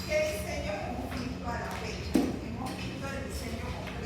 ¿Qué diseño hemos visto a la fecha? Hemos visto el diseño completo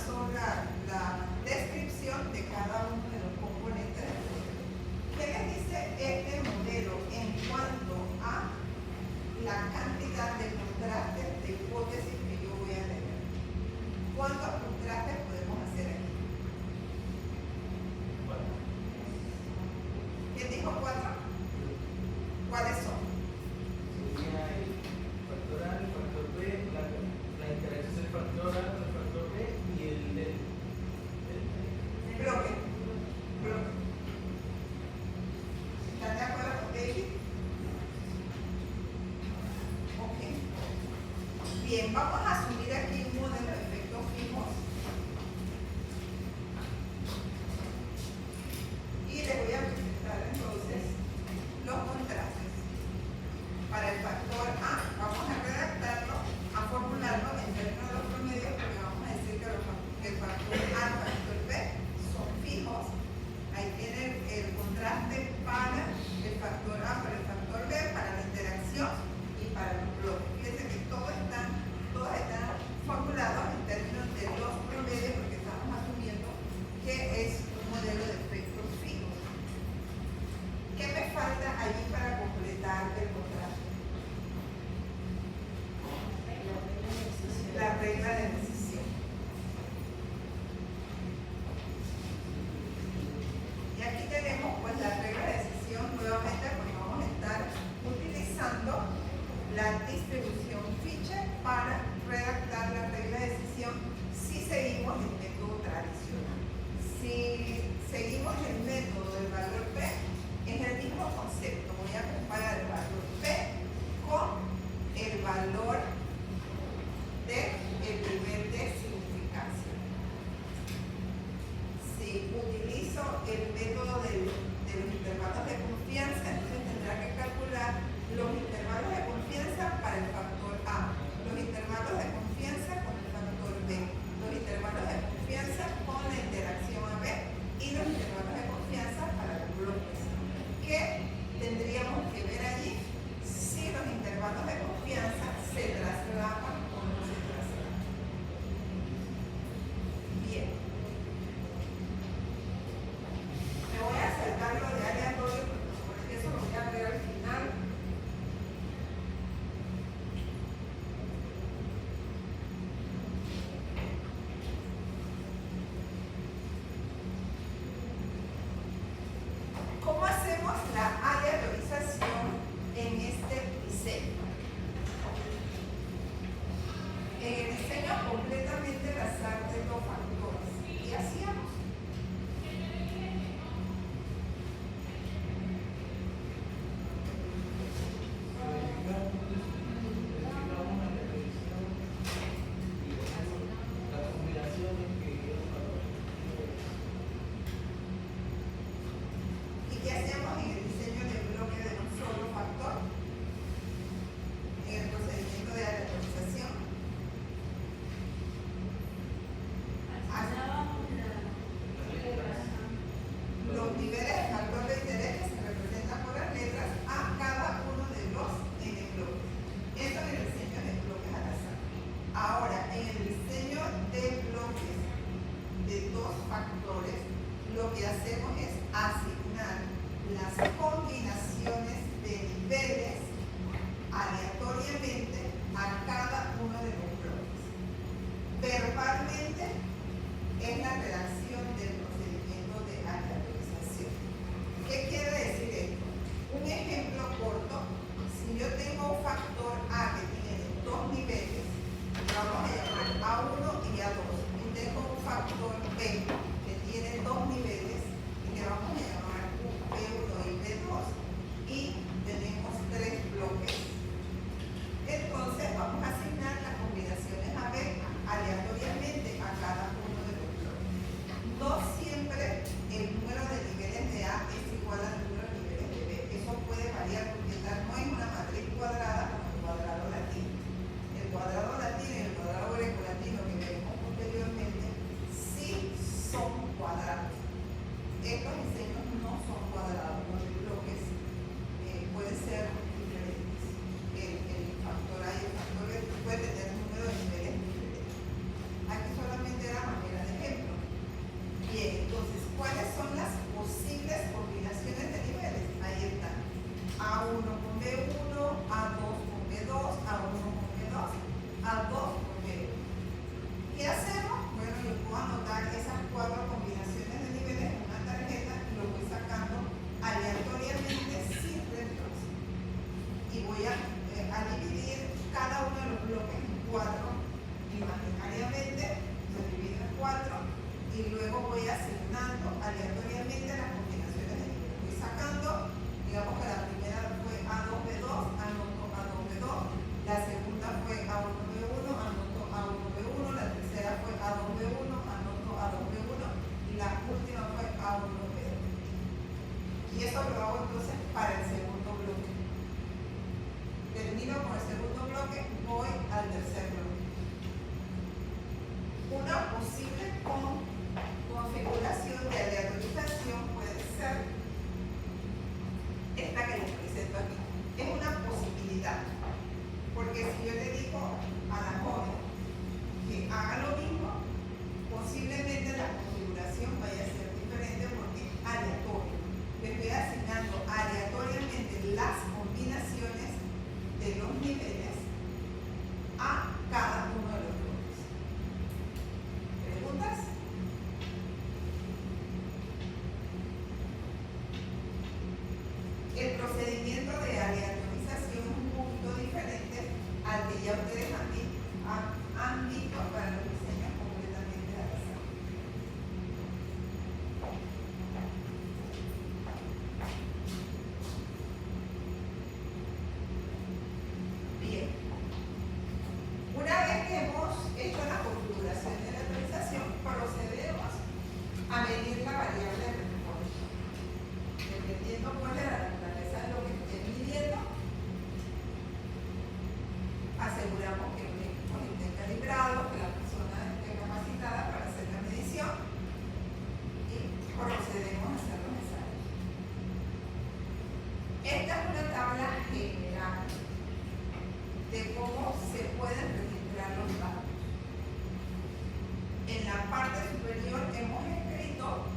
pasó la descripción de cada uno de los componentes del modelo. ¿Qué les dice este modelo en cuanto a la cantidad de contrastes de hipótesis que yo voy a tener? ¿Cuántos contrastes podemos hacer aquí? ¿Quién dijo 4? ¿Cuáles son? Sería el factor A, el factor B, la interacción del factor A con el factor B y el bloque. ¿Están de acuerdo con David? Ok. Bien, vamos a asumir aquí un modelo de efectos fijos. Y les voy a presentar entonces los contrastes. Para el factor A, vamos a redactarlo, a formularlo en términos de los promedios, porque vamos a decir que el factor A y el factor B son fijos. Ahí tienen el contraste para el factor A, para el factor B, para la interacción y para los bloques. Fíjense que todos están formulados en términos de los promedios, porque estamos asumiendo que es un modelo de efectos fijos. ¿Qué me falta allí para completar el contraste? La regla de decisión. Y aquí tenemos pues la regla de decisión nuevamente, porque vamos a estar utilizando la distribución Fisher para redactar la regla de decisión si seguimos el método tradicional. Si seguimos el método del valor P, es el mismo concepto. Voy a comparar el valor P con el valor del nivel de significancia. Si utilizo el método de los intervalos de confianza, entonces tendrá que calcular los intervalos de confianza para el factor A, los intervalos de confianza con el factor B, los intervalos de confianza con la interacción AB y los intervalos de confianza para los bloques. ¿Qué tendríamos que ver allí? Si los intervalos de confianza se y luego voy asignando aleatoriamente las combinaciones de niveles. Voy sacando, digamos que la primera fue A2B2, anoto A2B2, la segunda fue A1B1, anoto A1B1, la tercera fue A2B1, anoto A2B1 y la última fue A1B2. Y eso lo hago entonces para el segundo bloque. Termino con el segundo bloque, voy al tercer bloque. Una posible configuración de aleatorización puede ser esta que les presento aquí. Es una posibilidad, porque si yo le digo a la joven que haga lo mismo, posiblemente la configuración vaya a ser diferente porque es aleatorio. Le estoy asignando aleatoriamente las combinaciones de los niveles a cada uno de los bloques. ¿Preguntas? El procedimiento de aleatorización es un poquito diferente al que ya ustedes han visto para los diseños completamente avanzados. Bien. Una vez que hemos hecho la configuración de la aleatorización, procedemos a medir la variable de respuesta. Dependiendo cuál es la naturaleza de lo que esté midiendo, aseguramos que el equipo esté calibrado, que la persona esté capacitada para hacer la medición y procedemos a hacer los ensayos. Esta es una tabla general de cómo se pueden registrar los datos. En la parte superior hemos escrito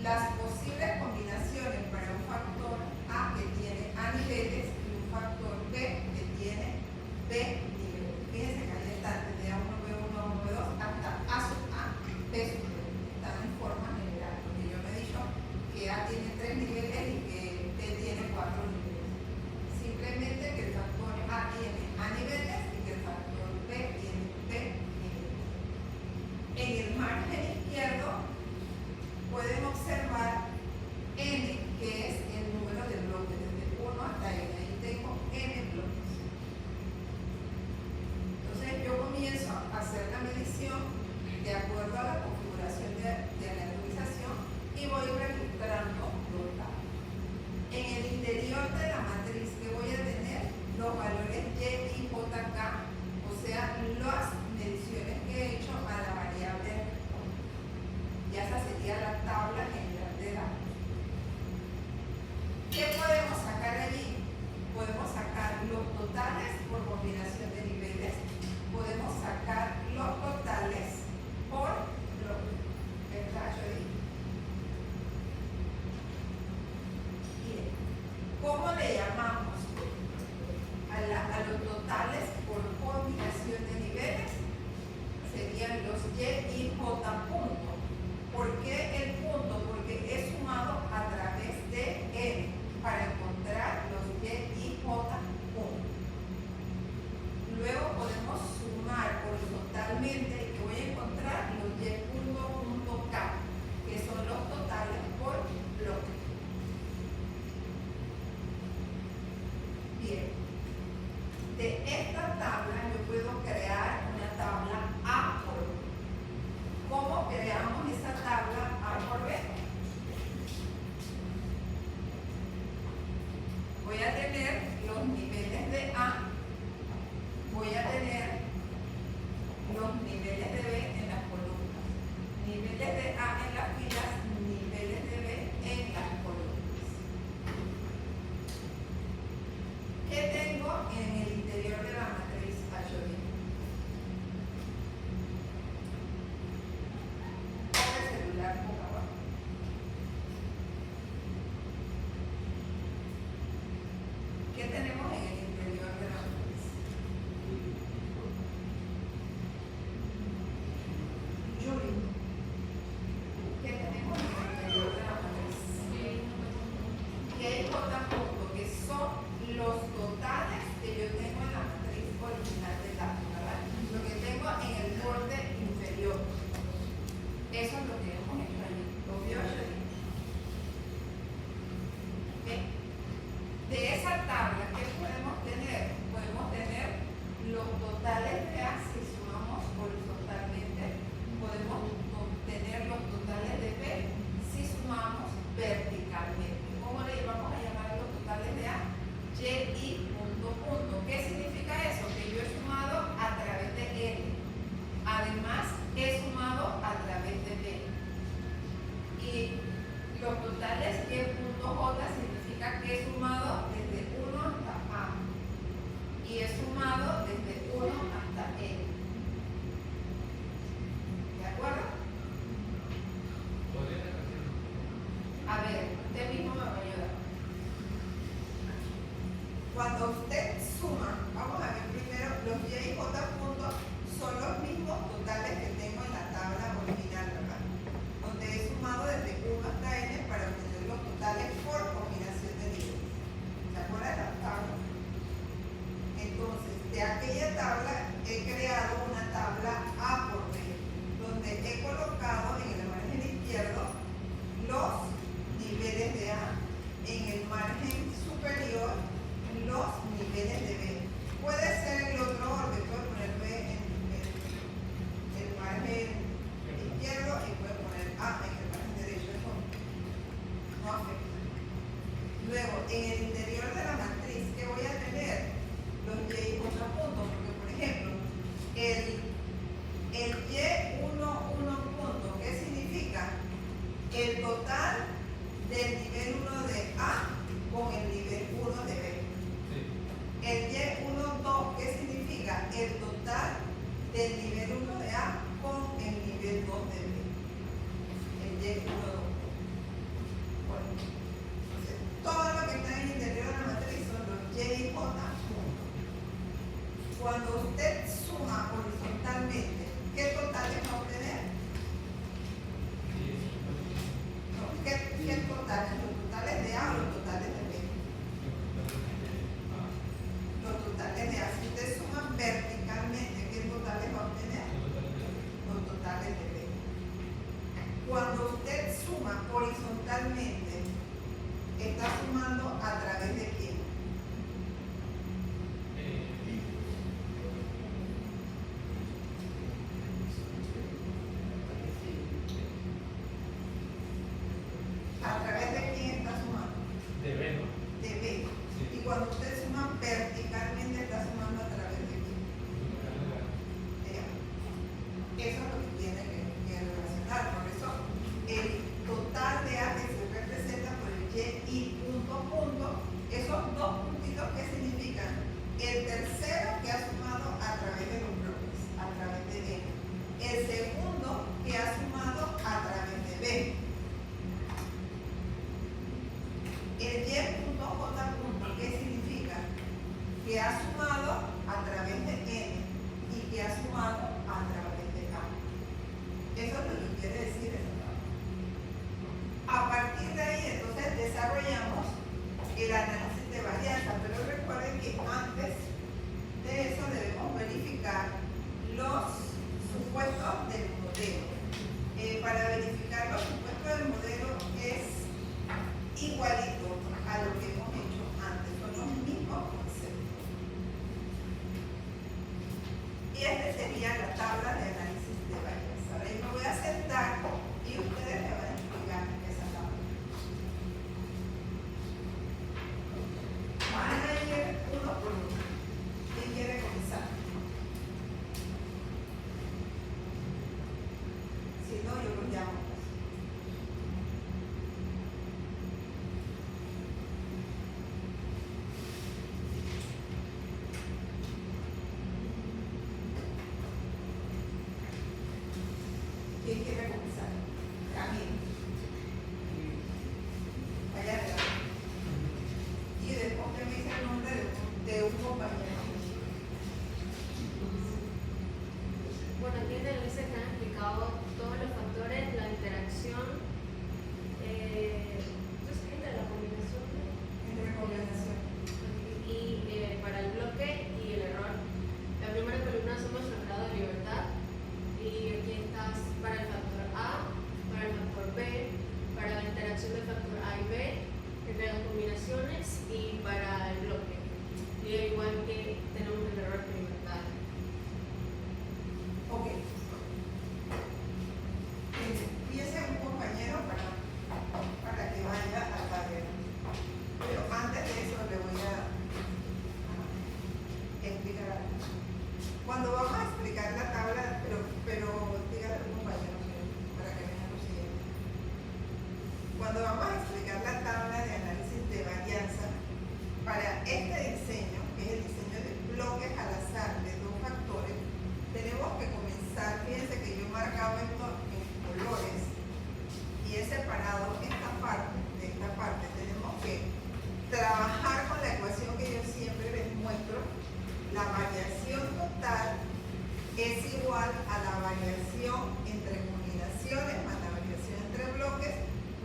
las posibles combinaciones para un factor A que tiene A niveles y un factor B que tiene B niveles. Fíjense que ahí están desde A1, B1, B2 hasta A sub A, B sub B. Están en forma general, porque yo me he dicho que A tiene 3 niveles y que B tiene 4 niveles. Simplemente que el factor A tiene A niveles y que el factor B tiene B niveles. En el margen izquierdo pueden observar n, que es el número de bloques, desde 1 hasta n. Ahí tengo n bloques. Entonces yo comienzo a hacer la medición de acuerdo a la configuración de aleatorización y voy registrando los datos. En el interior de la matriz que voy a tener los valores y, j, k, o sea, las mediciones que he hecho a la variable de respuesta. Ya esa sería la tabla general de datos. ¿Qué podemos sacar allí? Podemos sacar los totales por combinación de niveles, podemos sacar los totales por bloque. ¿Está ahí? Bien. ¿Cómo le llamamos a los totales por combinación de niveles? Serían los y j punto. ¿Por qué el punto? Porque es sumado a través de n para encontrar los y j punto. Luego podemos sumar horizontalmente y que voy a encontrar los y punto k, que son los totales por bloque. Bien. De esta tabla yo puedo crear una tabla A por B. ¿Cómo creamos esa tabla A por B? Voy a tener los niveles de A, voy a tener los niveles de B en las columnas, niveles de A en las filas, niveles de B en las columnas. ¿Qué tengo en el interior de la matriz H? totales de A, si sumamos horizontalmente, podemos obtener los totales de B si sumamos verticalmente. ¿Cómo le vamos a llamar a los totales de A? Y punto punto. ¿Qué significa eso? Que yo he sumado a través de L. Además, he sumado a través de B. Y los totales Y punto J significa que he sumado desde 1 hasta A. Y he sumado desde 1 hasta L. ¿De acuerdo? A ver, usted mismo me va a ayudar. Cuando usted suma, vamos a ver primero, los Y y J puntos son los mismos totales que tengo en la tabla original, ¿verdad? Donde he sumado desde 1 hasta N para obtener los totales por combinación de niveles. ¿Se acuerdan de la tabla? Entonces, de aquella tabla he creado una tabla A por B, donde he colocado en el margen izquierdo los niveles de A, en el margen superior los niveles de B. Puede ser el otro orden, puede poner B en el margen izquierdo y puede poner A en el margen derecho, eso no afecta. Luego, en el interior de la matriz, ¿qué voy a tener? Los Y y J puntos, porque por ejemplo, el Y11 punto, ¿qué significa? El total del nivel 1 de A con el nivel 1 de B. El Y12, ¿qué significa? El total del nivel 1 de A con el nivel 2 de B. El Y12. Bueno, entonces, todo lo que está en el interior de la matriz son los Y y J. Cuando usted suma horizontalmente, ¿qué totales va a obtener? No, ¿qué totales? ¿Los totales de A o los totales de B? Los totales de A. Si usted suma verticalmente, ¿qué totales va a obtener? Los totales de B. Cuando usted suma horizontalmente, está sumando a través de quién? ¿A través de quién está sumando? De B, ¿no? De B. Sí. Y cuando usted suma verticalmente, está sumando a través de quién? De A. Eso es lo que tiene que relacionar. Por eso, el total de A que se representa por el Y punto punto, esos dos puntitos, ¿qué significan? El tercero que ha sumado a través de los bloques, a través de D. El segundo que ha sumado a través de B. El Y.J punto, ¿qué significa? Que ha sumado a través de N y que ha sumado a través de K. Eso es lo que quiere decir esa tabla. A partir de ahí, entonces, desarrollamos el análisis de varianza, pero recuerden que antes de eso debemos verificar los supuestos del modelo. Para verificar los supuestos del modelo es igualito a lo que hemos hecho antes, son los mismos conceptos. Y esta sería la tabla de análisis de varianza. Ahora yo me voy a sentar y ustedes me van a explicar esa tabla. Van a ir uno por uno. ¿Quién quiere comenzar? Si no, yo los llamo. ¿Quién quiere comenzar? Camilo. Allá adelante. Y después que me dice el nombre de un compañero. Bueno, aquí en el índice están explicados todos los factores, la interacción, entre la combinación Entre combinación. y para el bloque y el error. La primera columna somos el grado de libertad y aquí estás para el factor A, para el factor B, para la interacción del factor A y B, entre las combinaciones y para el bloque. Y al igual que tenemos el error de libertad. Cuando vamos a explicar la tabla, pero dígale a tu compañero para que vean lo siguiente. Cuando vamos a explicar la tabla de análisis de varianza, para este diseño, que es el diseño de bloques al azar de dos factores, tenemos que comenzar, fíjense que yo he marcado esto en colores y he separado esta parte de esta parte. Tenemos que trabajar con la ecuación que yo siempre les muestro. La variación total es igual a la variación entre combinaciones más la variación entre bloques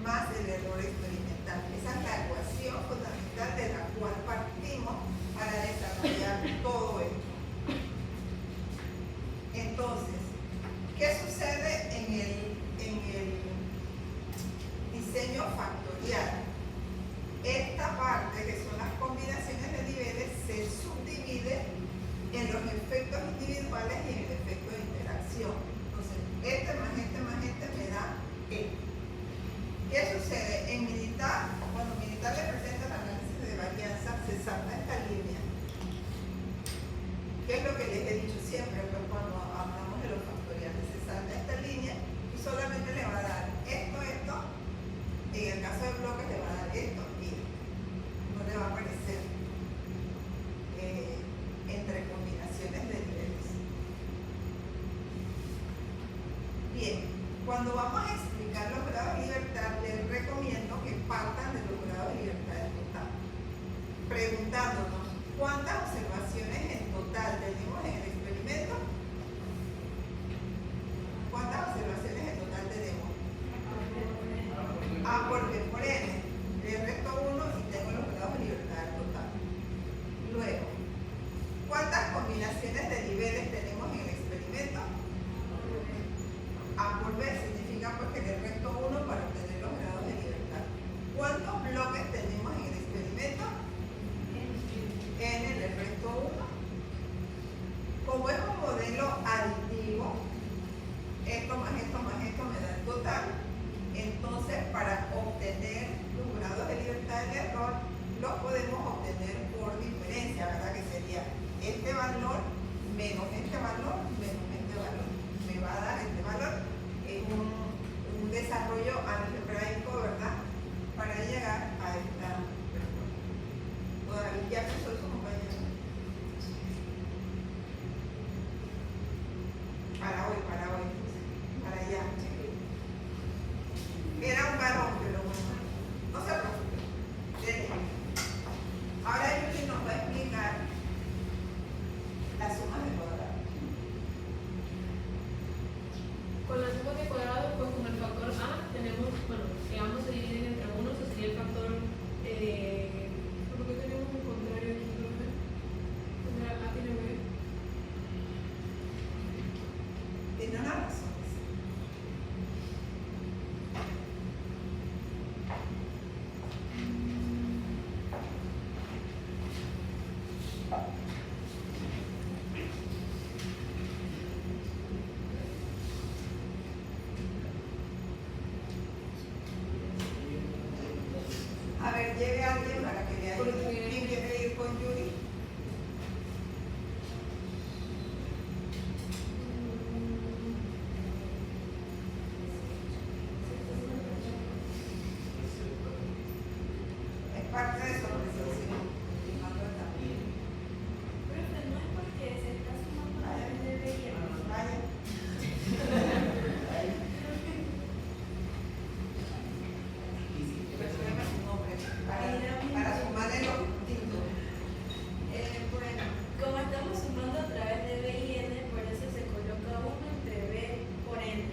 más el error experimental. Esa es la ecuación fundamental de la cual partimos para desarrollar todo esto. Entonces, ¿qué sucede en el diseño factorial? Esta parte, que son las combinaciones de niveles, se subdivide en los efectos individuales y en el efecto de interacción. Entonces, este más este me da esto. ¿Qué sucede? En militar, cuando militar le presenta el análisis de varianza, se salta esta línea. ¿Qué es lo que les he dicho siempre cuando hablamos de los factoriales? Se salta esta línea y solamente le va a dar esto. En el caso de bloques le va a dar esto y no le va a aparecer entre combinaciones de niveles. Bien, cuando vamos a explicar los grados de libertad, les recomiendo que partan de los grados de libertad en total, preguntándonos cuántas observaciones en total tenemos en el experimento. ¿Cuántas observaciones en total tenemos? A por B por N. Le resto 1 y tengo los grados de libertad en total. Luego, ¿cuántas combinaciones de niveles tenemos en el experimento? A por B significa pues que le resto 1 para obtener los grados de libertad. ¿Cuántos bloques tenemos en el experimento? N, le resto 1. Como es un modelo aditivo, esto más esto más esto me da el total. Entonces, para obtener los grados de libertad del error, los podemos obtener por diferencia, ¿verdad? Que sería este valor menos este valor menos este valor. Me va a dar este valor. Es un desarrollo algebraico, ¿verdad? Para llegar a esta respuesta. Todavía ya no soy su compañero. Para hoy, para allá. Era un varón, pero bueno, no se preocupe. Ahora Yuri nos va a explicar las sumas de cuadrados. Con las sumas de cuadrados, pues con el factor A tenemos, bueno, que ambos se dividen entre 1, eso sería el factor, ¿por qué tenemos un contrario aquí? A tiene B. Tiene una razón. A ver, lleve a alguien para que vea quién quiere ir con Yuri. Es parte de su organización. Profe, no es porque se está sumando a través de B y N. Vaya. Mencióname su nombre para sumarle los puntitos. Bueno, como estamos sumando a través de B y N, por eso se coloca 1 entre B por N.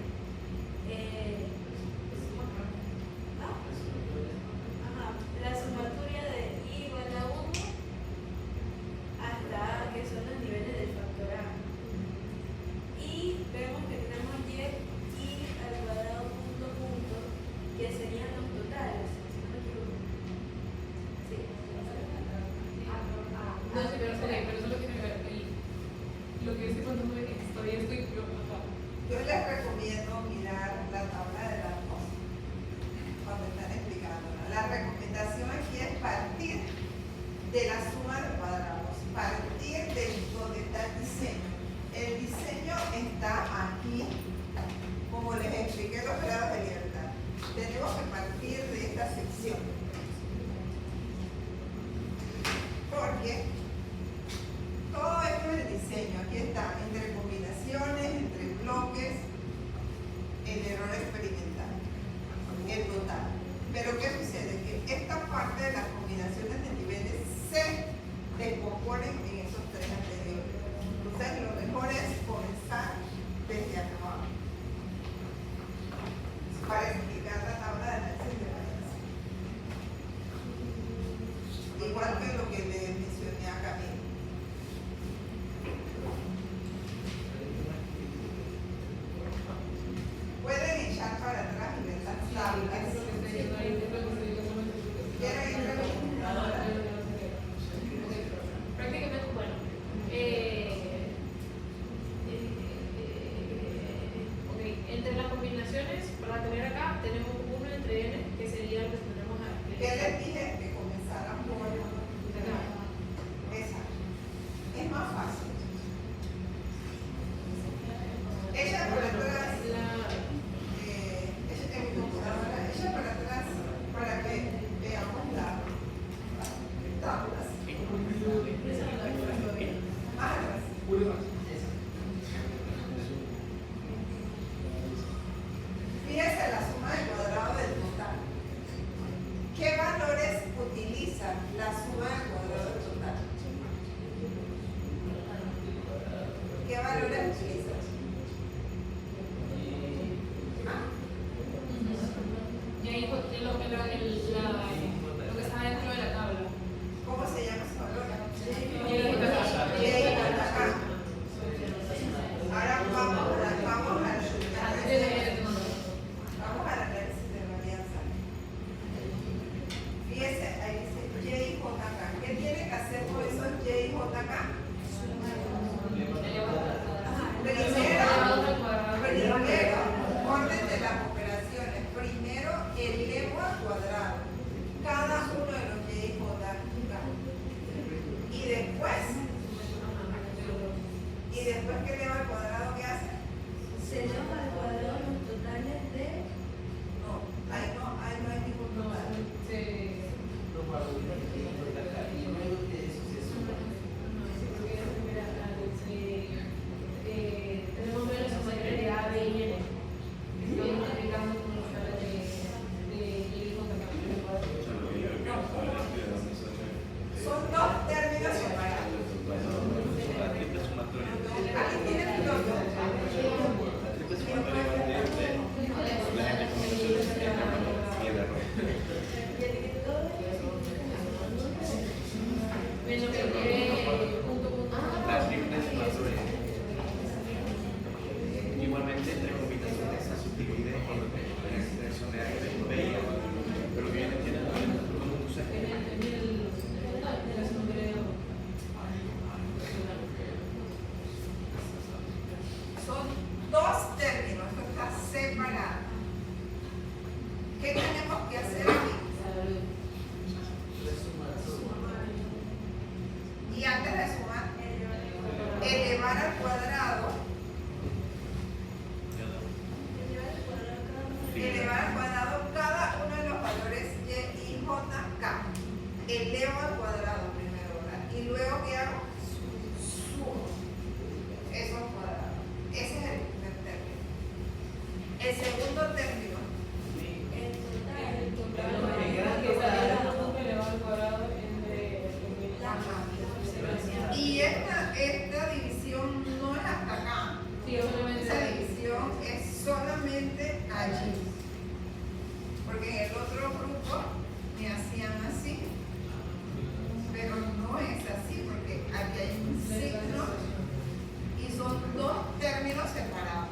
La sumatoria de I igual a 1 hasta que son los niveles del factor A. Y vemos que tenemos Y al cuadrado punto, que serían los totales, si no me equivoco. Sí. No, sí, pero eso es lo que me lo que estoy contando es que todavía estoy preocupada. Yo les recomiendo mirar la tabla de datos cuando están explicándola. La recomendación aquí es partir de la suma de cuadrados, partir de donde está el diseño. tablas. ¿Quieren ir repitiendo? Prácticamente, bueno, ok, entre las combinaciones, para tener acá, tenemos 1 entre n, que sería lo que tenemos aquí. ¿Qué les dije? Que comenzaran por esa. Es más fácil. Ella por atrás, ella en mi computadora, ella por atrás, para que veamos las tablas. Más atrás. Fíjense la suma del cuadrado del total. ¿Qué valores utiliza la suma del cuadrado del total? ¿Qué valores utiliza? Y ahí lo que está dentro de la tabla. ¿Cómo se llama ese valor? Y Ahora vamos al análisis de varianza. Fíjense, ahí dice Y y J acá. ¿Qué tiene que hacer con esos Y y J acá? Primero, orden de las operaciones. Primero, elevo al cuadrado cada uno de los Y y J acá. Y después que eleva al cuadrado, ¿qué hace? Se eleva al cuadrado los totales de. No, ahí no hay ningún total. Tenemos menos operaciones de A, B y N. Estoy multiplicando con los valores de Y con Son dos términos separados. Aquí tienen el otro. menos punto. Igualmente, entre combinaciones se subdivide en extensión de A y B, pero que tiene como un Son dos términos, esto está separado. ¿Qué tenemos que hacer aquí? Y antes de sumar, elevar al cuadrado. Elevar al cuadrado cada uno de los valores Y y J, K. Elevo al cuadrado primero, ¿verdad? Y luego, ¿qué hago? Sumo esos cuadrados. Ese es el primer término. El segundo término, El total. y esta división no es hasta acá. Esa división es solamente allí. Porque en el otro grupo me hacían así. Pero no es así, porque aquí hay un signo y son dos términos separados.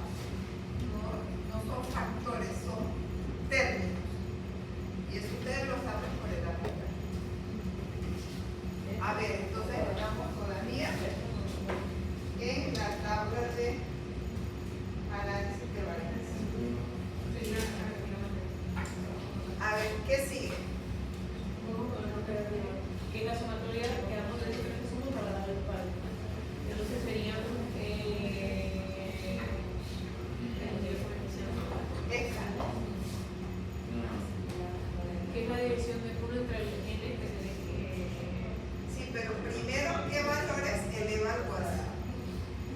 No son factores, son términos. Y eso ustedes lo saben por el algebra. A ver, entonces estamos todavía en la tabla de análisis de varianza. A ver, ¿qué sigue? Que la sumatoria quedamos de diferentes sumas para dar el par. Entonces serían Esta. que es la división de 1 entre el n que se Sí, pero primero, ¿qué valores eleva al cuadrado?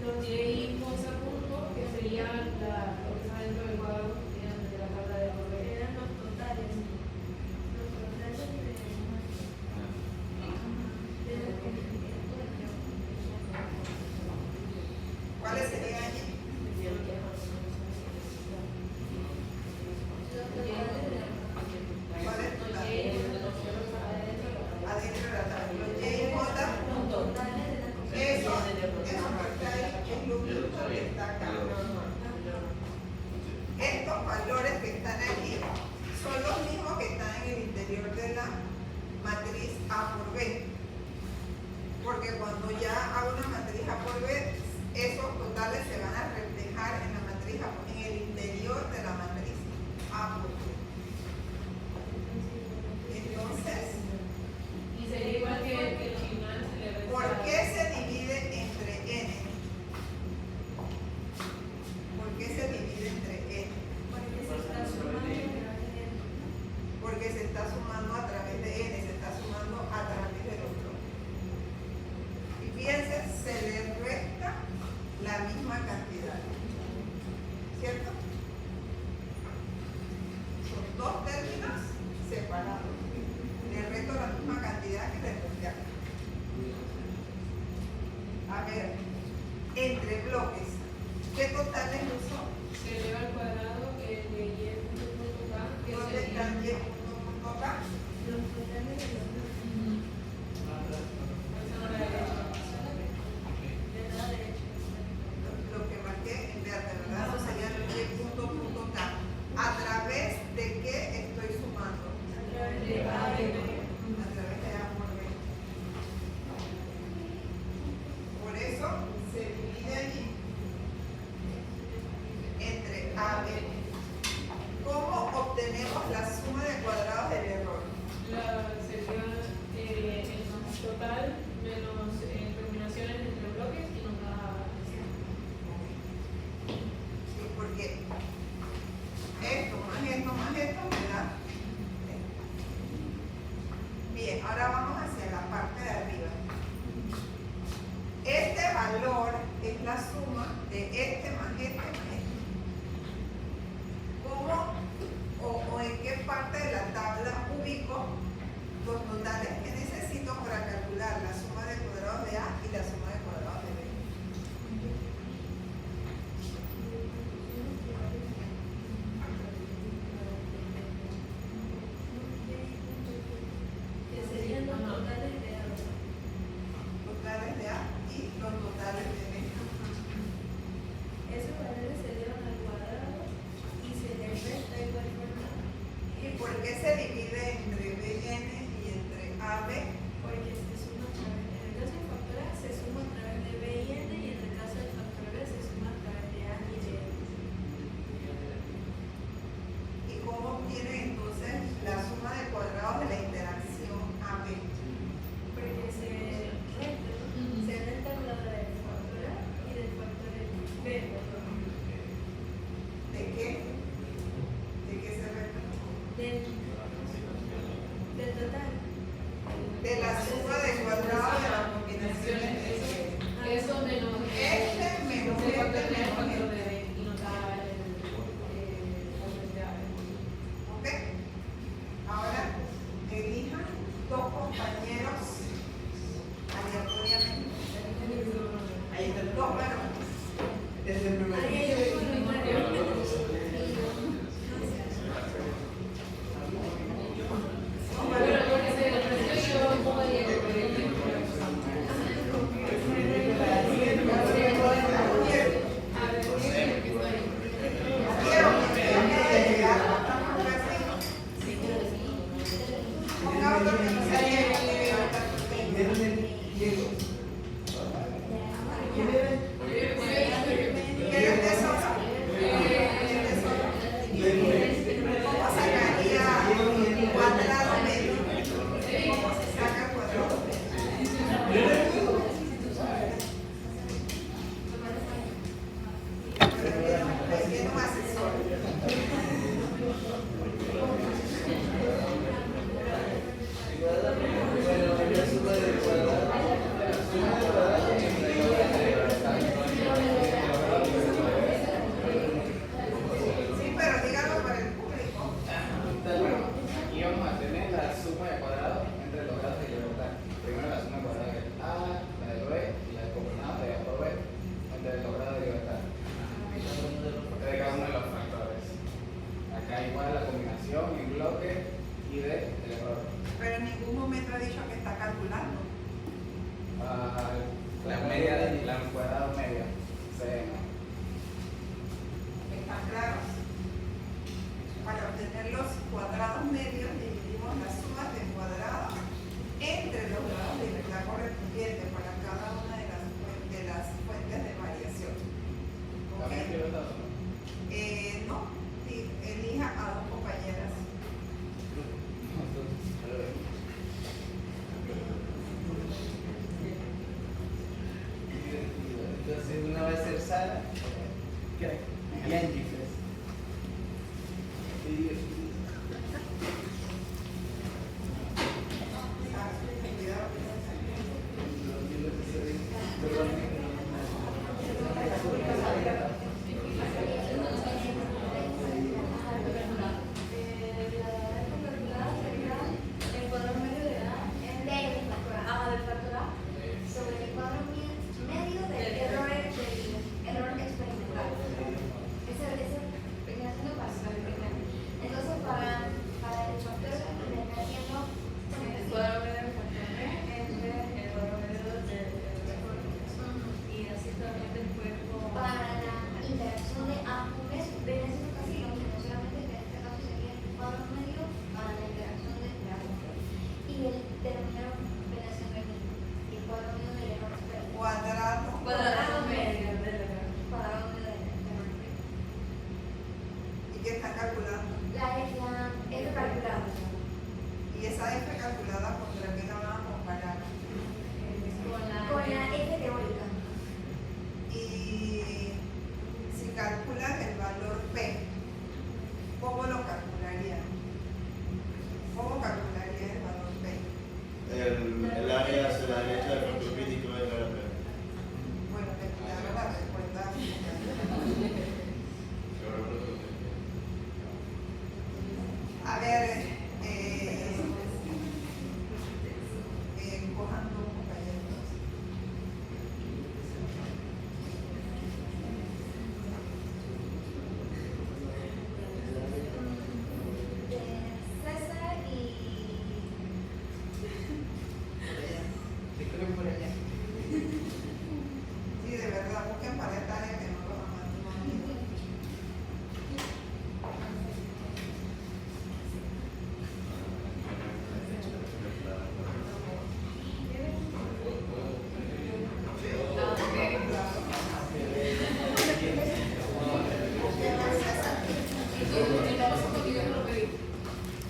los y cosa punto, que sería lo que está dentro del cuadro de la tabla de valores. Eran los totales. Los totales ¿Cuáles serían allí? ¿Cuáles totales? Adentro de la tabla. Los Y y J, los totales de las eso que está ahí es lo mismo que está acá. Estos valores que están aquí bloques. ¿Qué totales usó? Se eleva al cuadrado de y punto punto k, que ¿Dónde sería están y punto acá? Los totales de los dos. a la derecha. Del lado derecho. Lo que marqué en verde, ¿verdad? Eso sería el punto punto K. ¿A través de qué estoy sumando? A través de A y B. A través de A por B. Por eso se divide allí entre A y B. ¿Cómo obtenemos la suma de cuadrados del error? Sería el total menos terminaciones entre bloques y nos da Sí, porque esto más esto me da esto. Bien, ahora vamos hacia la parte de arriba. Este valor es la suma de este más este más este. ¿Cómo o en qué parte de la tabla ubico los totales que necesito para calcular la suma de cuadrados de A y la suma de cuadrados de B? Que serían los totales de A. Totales de A y los totales de B. Esos valores se elevan al cuadrado y se les resta de igual forma. ¿Y por qué se divide entre BN y entre AB? Porque se suma a través, en el caso del factor A se suma a través de B y N, y en el caso del factor B se suma a través de A y B. ¿Y cómo obtiene entonces la suma de cuadrados de la interacción AB? Porque se resta la del factor A y del factor B. ¿De qué? ¿De qué se resta? Del total. De la suma de cuadrados de las combinaciones de eso menos este menos el factor este de menos factor este. de y nos da ¿Ok? Ahora elijan dos compañeros aleatoriamente. Ahí está el Dos varones. Este es el primero. Ahí hay un voluntario. Dos Bueno, varones. porque se ofreció un poco de Quiero que ustedes llegar a otro vecino. Ponga otro que no sea Diego, que va a estar conmigo. Diego. ¿Quién era? ¿Quieres de solo? ¿Quieres de solo? ¿Cómo sacaría cuadrado medio? ¿Cómo se saca cuadrado medio? Pero tiene un asesor. Bueno, la suma del cuadrado. La suma del cuadrado entre los Sí, pero dígalo para el público. Bueno, aquí vamos a tener la suma de cuadrados entre los grados de libertad. Primero la suma de cuadrados de A, la de B y la de combinado de A por B entre los grados de libertad de cada uno de los factores. Acá igual la combinación en bloque y del error. Pero en ningún momento ha dicho que está calculando. La media de la cuadrado media. CM. ¿Están claros? Para obtener los cuadrados medios dividimos las sumas de cuadrados entre los grados de libertad correspondientes para cada una de las fuentes de variación. ¿Ok? ¿También quiero esta suma? No, elija a dos compañeras. Entonces una va a ser Sara y Angie. pues. Sobre el cuadro medio del error calculas el valor P, ¿cómo lo calcularías? ¿Cómo calcularías el valor P? El área hacia la derecha del factor crítico es la P. Bueno, te quedaron la respuesta. A ver, cojan dos compañeros. César y Por allá. Sí, de verdad, busquen para esta área que no los aman.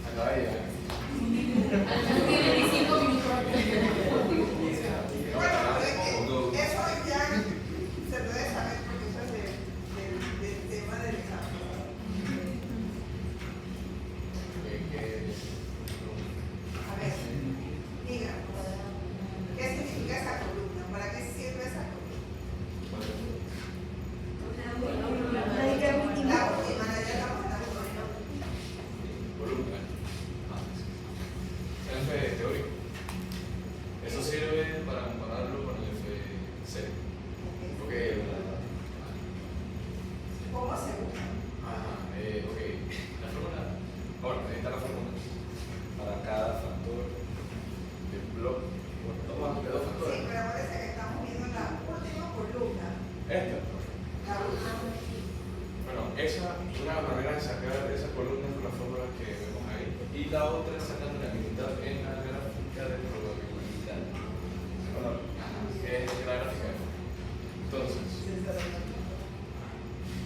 Acaba de llegar. Bueno, pero es que eso ya se puede saber porque eso es del tema del examen. A ver, diga, ¿qué significa esa columna? ¿Para qué sirve esa columna? La última, la ya estamos en la columna. Columna. El F teórico. Eso sirve para compararlo con el FC. Porque ¿Cómo se usa? ok. La fórmula. Ahora, ahí está la fórmula. Para cada factor del bloque. Bueno, toma quedó Sí, factor. pero parece que estamos viendo la última columna. Esta. La última. Bueno, una manera de sacar esa columna con las fórmulas que vemos ahí. Y la otra es sacando la mitad en la gráfica de probabilidad. Bueno, que es la gráfica. Entonces,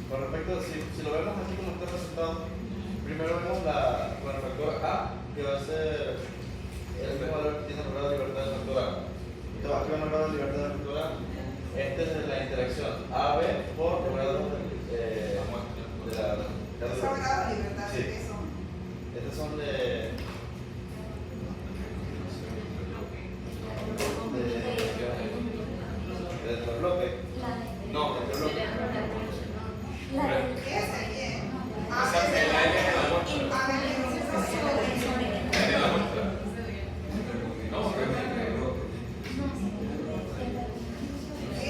Con respecto, si lo vemos aquí como está presentado, primero vemos con el factor A, que va a ser el mismo valor que tiene el grado de libertad del factor A. Entonces, aquí va el grado de libertad del factor A. Esta es la interacción AB por los grados de la Son grados de libertad, Sí. ¿qué son? Estos son de los bloques. no, el bloque. Ese bien. Esa es la L de la muestra. A ver, La de la muestra. No,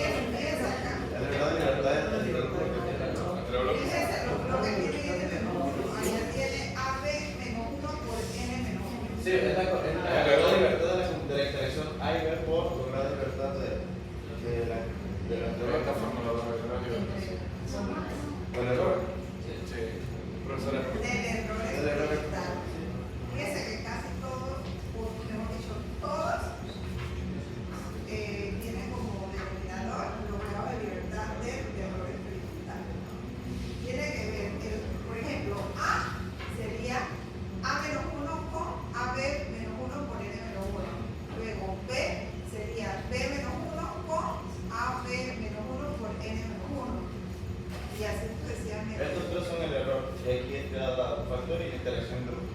fíjense acá. El grado de libertad es el bloque que tiene. entre bloques. Fíjense lo que tiene N menos 1. Allá tiene AB menos 1 por N menos 1. Sí, es el grado de libertad de la interacción A y B por los grados de libertad de la De esta fórmula va a ver la libertad. ¿Con el error? Sí, profesora. Del error experimental. Fíjense que casi todos, o mejor dicho, todos tienen como denominador los grados de libertad del error experimental. Tiene que ver, por ejemplo, A sería A menos 1 con AB menos 1 por N menos 1. Luego B sería B menos 1 con AB menos 1 por N menos 1. Y así sucesivamente. Estos tres son el error. Y aquí es cada factor y la interacción entre los.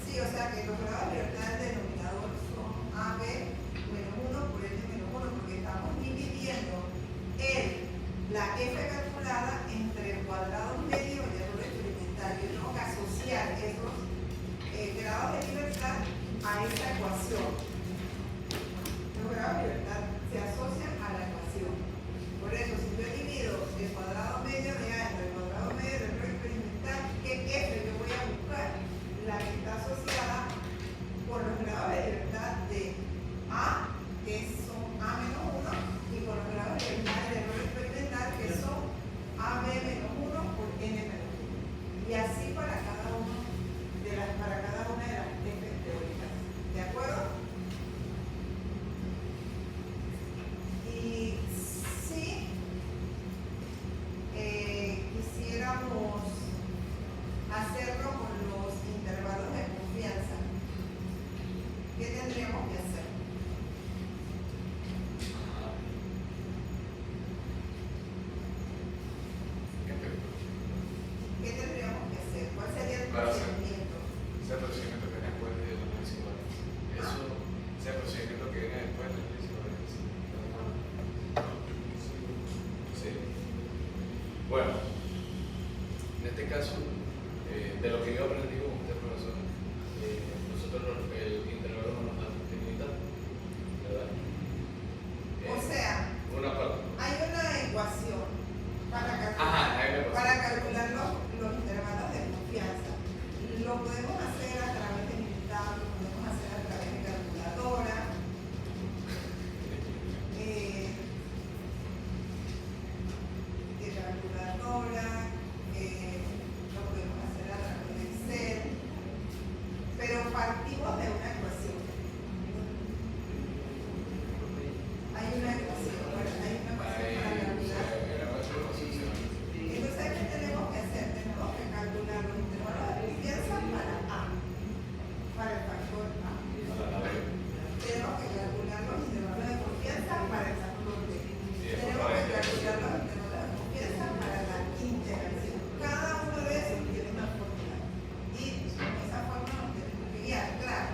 Sí, o sea que los grados de libertad del denominador son AB menos 1 por N menos 1, porque estamos dividiendo la F calculada entre el cuadrado medio y el error experimental. Yo tengo que asociar esos grados de libertad a esta ecuación. Los grados de libertad se asocian a la ecuación. Por eso, si yo divido el cuadrado medio de A entre el cuadrado medio del error experimental, ¿qué F yo voy a buscar? La que está asociada con los grados de libertad de A, que son A menos 1, y con los grados de libertad del error experimental, que son AB menos 1 por N menos 1. Y así para cada una de las F teóricas. ¿De acuerdo? Bueno, en este caso, de lo que yo aprendí con usted, profesor, nosotros el intervalo no nos da continuidad, ¿verdad? O sea, Una parte. hay una ecuación para calcular, Ajá, hay una ecuación. para calcular los intervalos de confianza. Lo podemos hacer a través de militar, lo podemos hacer a través de calculadora. Lo podemos hacer a través de Excel, pero partimos de una ecuación. Hay una ecuación, bueno, hay una ecuación para calcular. Entonces, ¿qué tenemos que hacer? Tenemos que calcular los intervalos de confianza para A, para el factor A. Tenemos que calcular los intervalos de confianza para el factor B. Tenemos que calcular los intervalos de confianza para la integración. Cada uno de esos tiene una fórmula. Y con esa fórmula nos tenemos que guiar. Claro,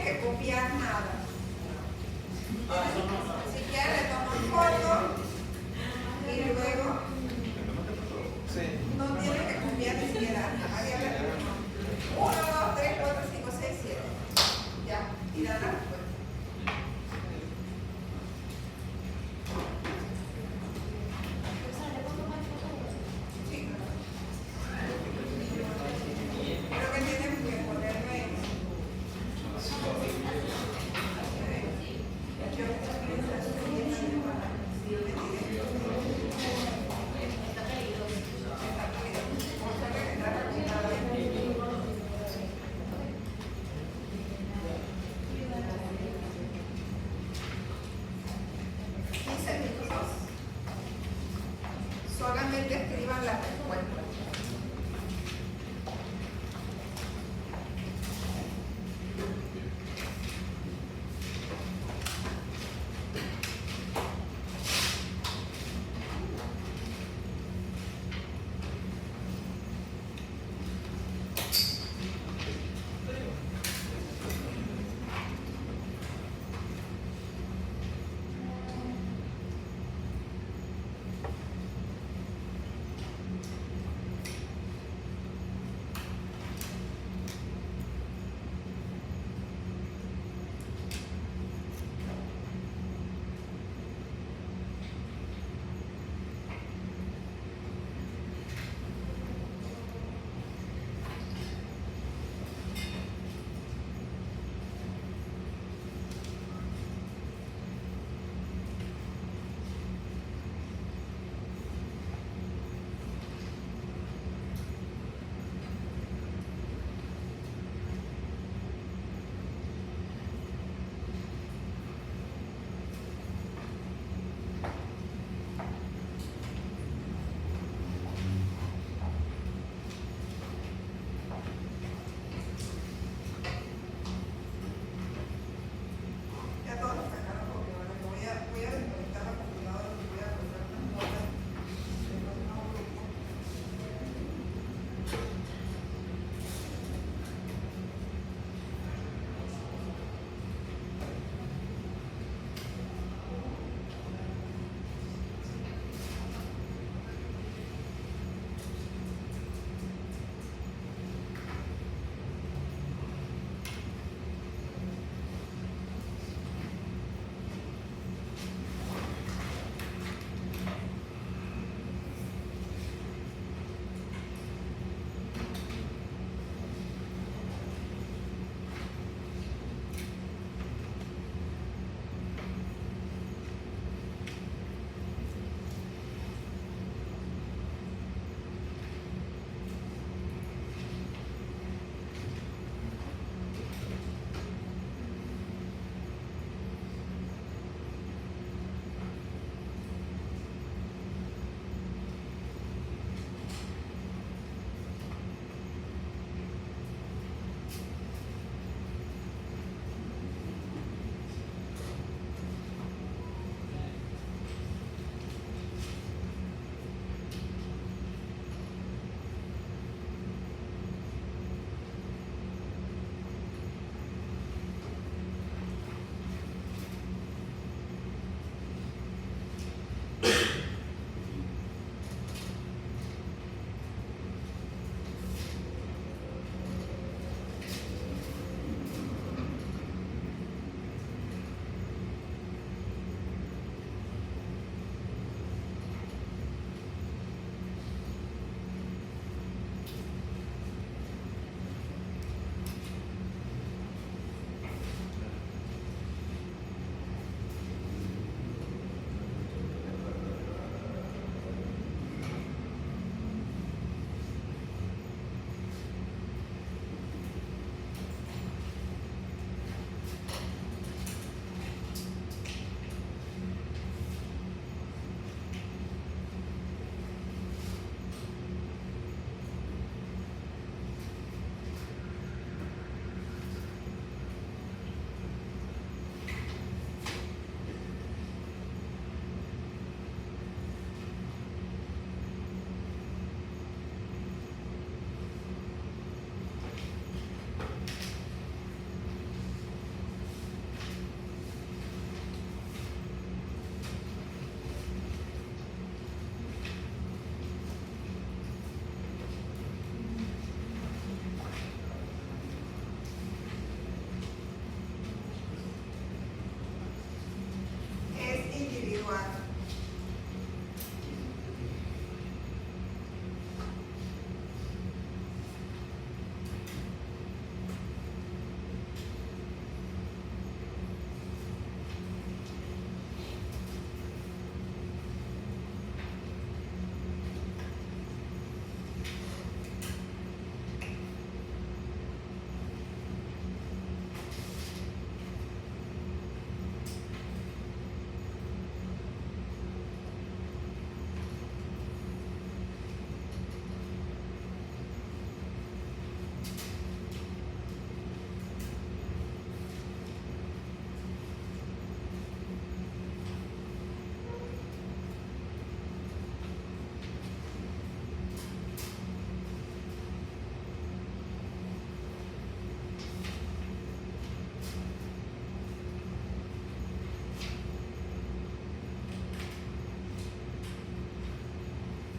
que copiar nada. Ah, eso no.